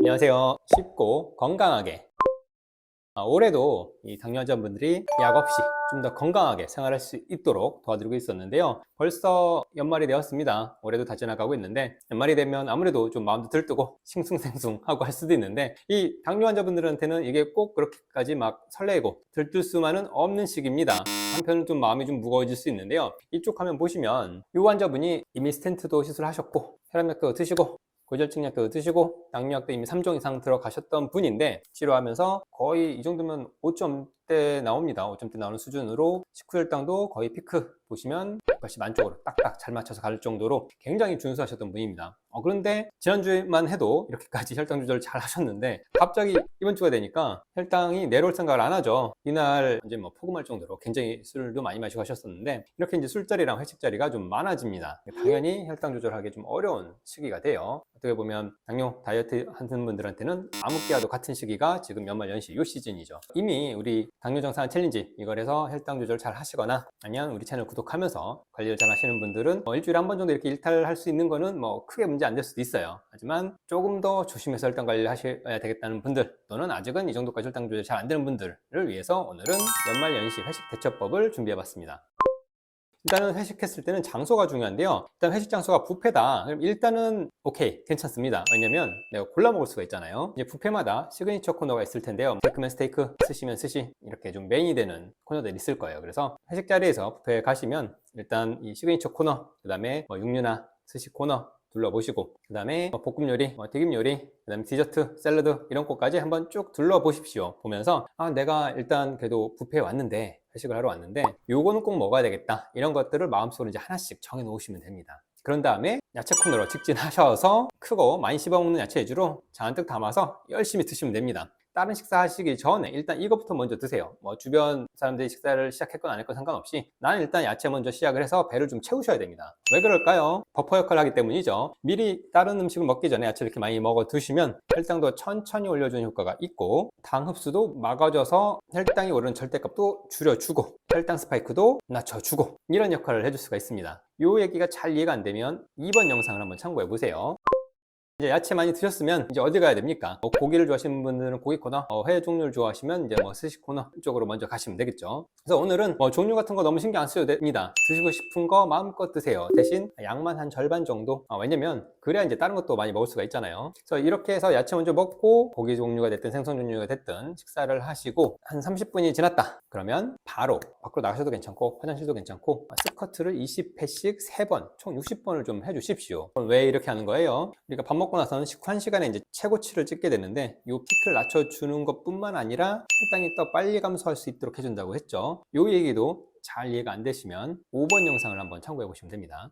안녕하세요. 쉽고 건강하게 올해도 이 당뇨 환자분들이 약 없이 좀 더 건강하게 생활할 수 있도록 도와드리고 있었는데요. 벌써 연말이 되었습니다. 올해도 다 지나가고 있는데 연말이 되면 아무래도 좀 마음도 들뜨고 싱숭생숭하고 할 수도 있는데 이 당뇨 환자분들한테는 이게 꼭 그렇게까지 막 설레고 들뜰 수만은 없는 시기입니다. 한편은 좀 마음이 좀 무거워질 수 있는데요. 이쪽 화면 보시면 이 환자분이 이미 스텐트도 시술하셨고 혈압약도 드시고 고지혈증 약도 드시고 당뇨약도 이미 3종 이상 들어가셨던 분인데 치료하면서 거의 이 정도면 5점대 나옵니다. 5점대 나오는 수준으로 식후혈당도 거의 피크 보시면 180 안쪽으로 딱딱 잘 맞춰서 갈 정도로 굉장히 준수하셨던 분입니다. 그런데 지난주에만 해도 이렇게까지 혈당 조절을 잘 하셨는데 갑자기 이번 주가 되니까 혈당이 내려올 생각을 안 하죠. 이날 이제 뭐 포금할 정도로 굉장히 술도 많이 마시고 하셨었는데 이렇게 이제 술자리랑 회식자리가 좀 많아집니다. 당연히 혈당 조절하기 좀 어려운 시기가 돼요. 어떻게 보면 당뇨 다이어트 하는 분들한테는 암흑기와도 같은 시기가 지금 연말 연시 이 시즌이죠. 이미 우리 당뇨 정상 챌린지 이걸 해서 혈당 조절 잘 하시거나 아니면 우리 채널 구독하면서 관리를 잘 하시는 분들은 일주일에 한 번 정도 이렇게 일탈할 수 있는 거는 뭐 크게 문제 안 될 수도 있어요. 하지만 조금 더 조심해서 혈당 관리를 하셔야 되겠다는 분들 또는 아직은 이 정도까지 혈당 조절 잘 안 되는 분들을 위해서 오늘은 연말 연시 회식 대처법을 준비해 봤습니다. 일단은 회식했을 때는 장소가 중요한데요. 일단 회식 장소가 뷔페다. 그럼 일단은 오케이, 괜찮습니다. 왜냐면 내가 골라 먹을 수가 있잖아요. 이제 뷔페마다 시그니처 코너가 있을 텐데요. 스테이크면 스테이크, 스시면 스시 이렇게 좀 메인이 되는 코너들이 있을 거예요. 그래서 회식 자리에서 뷔페에 가시면 일단 이 시그니처 코너, 그 다음에 육류나 스시 코너 둘러보시고 그 다음에 볶음 요리, 튀김 요리, 그 다음에 디저트, 샐러드 이런 곳까지 한번 쭉 둘러보십시오. 보면서 내가 일단 그래도 뷔페에 왔는데 회식을 하러 왔는데 요거는 꼭 먹어야 되겠다 이런 것들을 마음속으로 이제 하나씩 정해 놓으시면 됩니다. 그런 다음에 야채 코너로 직진하셔서 크고 많이 씹어먹는 야채 위주로 잔뜩 담아서 열심히 드시면 됩니다. 다른 식사 하시기 전에 일단 이것부터 먼저 드세요. 주변 사람들이 식사를 시작했건 안 했건 상관없이 나는 일단 야채 먼저 시작을 해서 배를 좀 채우셔야 됩니다. 왜 그럴까요? 버퍼 역할을 하기 때문이죠. 미리 다른 음식을 먹기 전에 야채를 이렇게 많이 먹어 두시면 혈당도 천천히 올려주는 효과가 있고 당 흡수도 막아줘서 혈당이 오르는 절대값도 줄여주고 혈당 스파이크도 낮춰주고 이런 역할을 해줄 수가 있습니다. 이 얘기가 잘 이해가 안 되면 이번 영상을 한번 참고해 보세요. 이제 야채 많이 드셨으면 이제 어디 가야 됩니까? 고기를 좋아하시는 분들은 고기 코너, 회 종류를 좋아하시면 이제 스시 코너 쪽으로 먼저 가시면 되겠죠. 그래서 오늘은 종류 같은 거 너무 신경 안 쓰셔도 됩니다. 드시고 싶은 거 마음껏 드세요. 대신 양만 한 절반 정도. 왜냐면 그래야 이제 다른 것도 많이 먹을 수가 있잖아요. 그래서 이렇게 해서 야채 먼저 먹고 고기 종류가 됐든 생선 종류가 됐든 식사를 하시고 한 30분이 지났다. 그러면 바로 밖으로 나가셔도 괜찮고 화장실도 괜찮고 스쿼트를 20회씩 3번, 총 60번을 좀 해주십시오. 왜 이렇게 하는 거예요? 우리가 밥 먹고 나서는 식후 1시간에 이제 최고치를 찍게 되는데 이 피크를 낮춰주는 것 뿐만 아니라 혈당이 더 빨리 감소할 수 있도록 해준다고 했죠. 이 얘기도 잘 이해가 안 되시면 5번 영상을 한번 참고해 보시면 됩니다.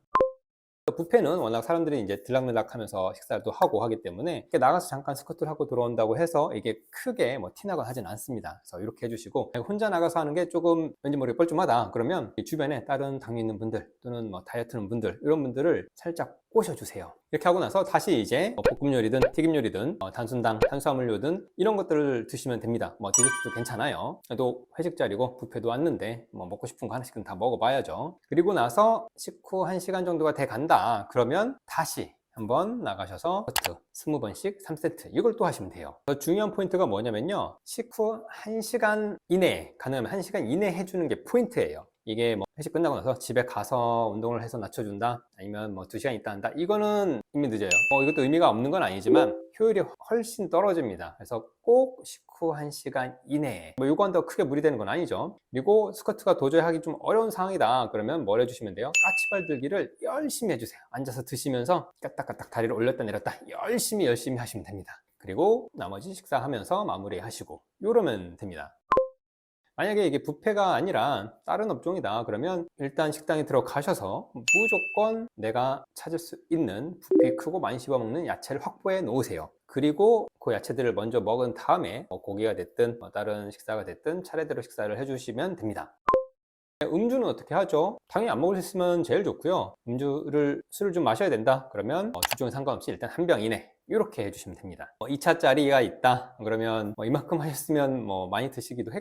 뷔페는 워낙 사람들이 이제 들락날락 하면서 식사도 하고 하기 때문에 나가서 잠깐 스쿼트를 하고 들어온다고 해서 이게 크게 티나거나 하진 않습니다. 그래서 이렇게 해주시고 혼자 나가서 하는 게 조금 왠지 모르게 뻘쭘하다 그러면 주변에 다른 당뇨 있는 분들 또는 다이어트 하는 분들 이런 분들을 살짝 꼬셔주세요. 이렇게 하고 나서 다시 이제 볶음 요리든 튀김 요리든 단순당, 탄수화물류든 이런 것들을 드시면 됩니다. 디저트도 괜찮아요. 또 회식 자리고 뷔페도 왔는데 먹고 싶은 거 하나씩은 다 먹어봐야죠. 그리고 나서 식후 1시간 정도가 돼 간다 그러면 다시 한번 나가셔서 스쿼트 20번씩 3세트 이걸 또 하시면 돼요. 더 중요한 포인트가 뭐냐면요, 식후 1시간 이내에, 가능하면 1시간 이내에 해주는 게 포인트예요. 이게 회식 끝나고 나서 집에 가서 운동을 해서 낮춰준다 아니면 2시간 있다 한다 이거는 이미 늦어요. 이것도 의미가 없는 건 아니지만 효율이 훨씬 떨어집니다. 그래서 꼭 식후 1시간 이내에 요건 더 크게 무리되는 건 아니죠. 그리고 스쿼트가 도저히 하기 좀 어려운 상황이다 그러면 뭘 해주시면 돼요? 까치발 들기를 열심히 해주세요. 앉아서 드시면서 까딱까딱 다리를 올렸다 내렸다 열심히 하시면 됩니다. 그리고 나머지 식사하면서 마무리하시고 이러면 됩니다. 만약에 이게 뷔페가 아니라 다른 업종이다 그러면 일단 식당에 들어가셔서 무조건 내가 찾을 수 있는 부피 크고 많이 씹어먹는 야채를 확보해 놓으세요. 그리고 그 야채들을 먼저 먹은 다음에 고기가 됐든 다른 식사가 됐든 차례대로 식사를 해주시면 됩니다. 음주는 어떻게 하죠? 당연히 안 먹을 수 있으면 제일 좋고요. 술을 좀 마셔야 된다 그러면 주종에 상관없이 일단 한 병 이내 이렇게 해주시면 됩니다. 2차짜리가 있다 그러면 이만큼 하셨으면 많이 드시기도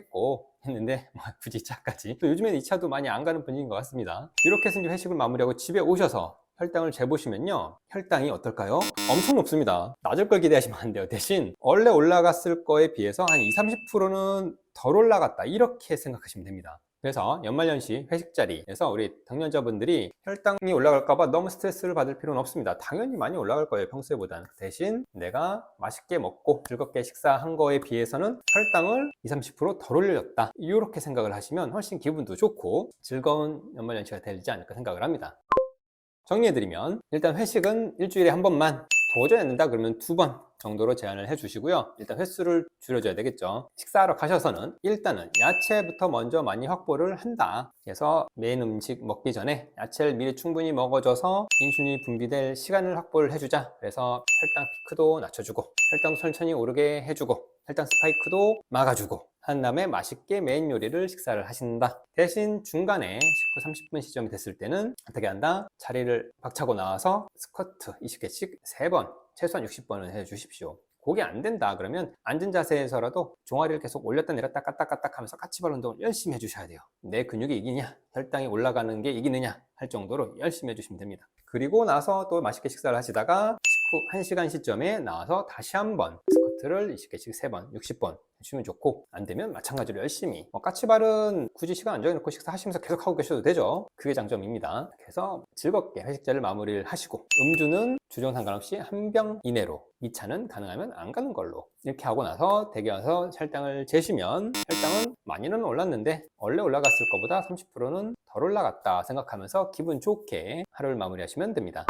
했는데 굳이 2차까지 또 요즘에는 2차도 많이 안 가는 분위기인 것 같습니다. 이렇게 해서 이제 회식을 마무리하고 집에 오셔서 혈당을 재보시면요, 혈당이 어떨까요? 엄청 높습니다. 낮을 걸 기대하시면 안 돼요. 대신 원래 올라갔을 거에 비해서 한 20, 30%는 덜 올라갔다, 이렇게 생각하시면 됩니다. 그래서 연말연시 회식 자리에서 우리 당뇨자분들이 혈당이 올라갈까봐 너무 스트레스를 받을 필요는 없습니다. 당연히 많이 올라갈 거예요, 평소에보다는. 대신 내가 맛있게 먹고 즐겁게 식사한 거에 비해서는 혈당을 20, 30%덜 올렸다, 이렇게 생각을 하시면 훨씬 기분도 좋고 즐거운 연말연시가 되지 않을까 생각을 합니다. 정리해드리면, 일단 회식은 일주일에 한 번만, 도저히 안 된다 그러면 2번 정도로 제한을 해 주시고요. 일단 횟수를 줄여줘야 되겠죠. 식사하러 가셔서는 일단은 야채부터 먼저 많이 확보를 한다. 그래서 메인 음식 먹기 전에 야채를 미리 충분히 먹어줘서 인슐린이 분비될 시간을 확보를 해주자. 그래서 혈당 피크도 낮춰주고 혈당 천천히 오르게 해주고 혈당 스파이크도 막아주고 한 다음에 맛있게 메인 요리를 식사를 하신다. 대신 중간에 식후 30분 시점이 됐을 때는 어떻게 한다? 자리를 박차고 나와서 스쿼트 20개씩 3번, 최소한 60번은 해주십시오. 그게 안 된다 그러면 앉은 자세에서라도 종아리를 계속 올렸다 내렸다 까딱까딱 하면서 까치발 운동을 열심히 해주셔야 돼요. 내 근육이 이기냐, 혈당이 올라가는 게 이기느냐 할 정도로 열심히 해주시면 됩니다. 그리고 나서 또 맛있게 식사를 하시다가 식후 1시간 시점에 나와서 다시 한번 스쿼트를 20개씩 3번, 60번 해주시면 좋고, 안 되면 마찬가지로 열심히 까치발은 굳이 시간 안 정해놓고 식사하시면서 계속 하고 계셔도 되죠. 그게 장점입니다. 그래서 즐겁게 회식 자리를 마무리를 하시고, 음주는 주종 상관없이 한 병 이내로, 2차는 가능하면 안 가는 걸로, 이렇게 하고 나서 댁에 와서 혈당을 재시면 혈당은 많이는 올랐는데 원래 올라갔을 것보다 30%는 덜 올라갔다 생각하면서 기분 좋게 하루를 마무리하시면 됩니다.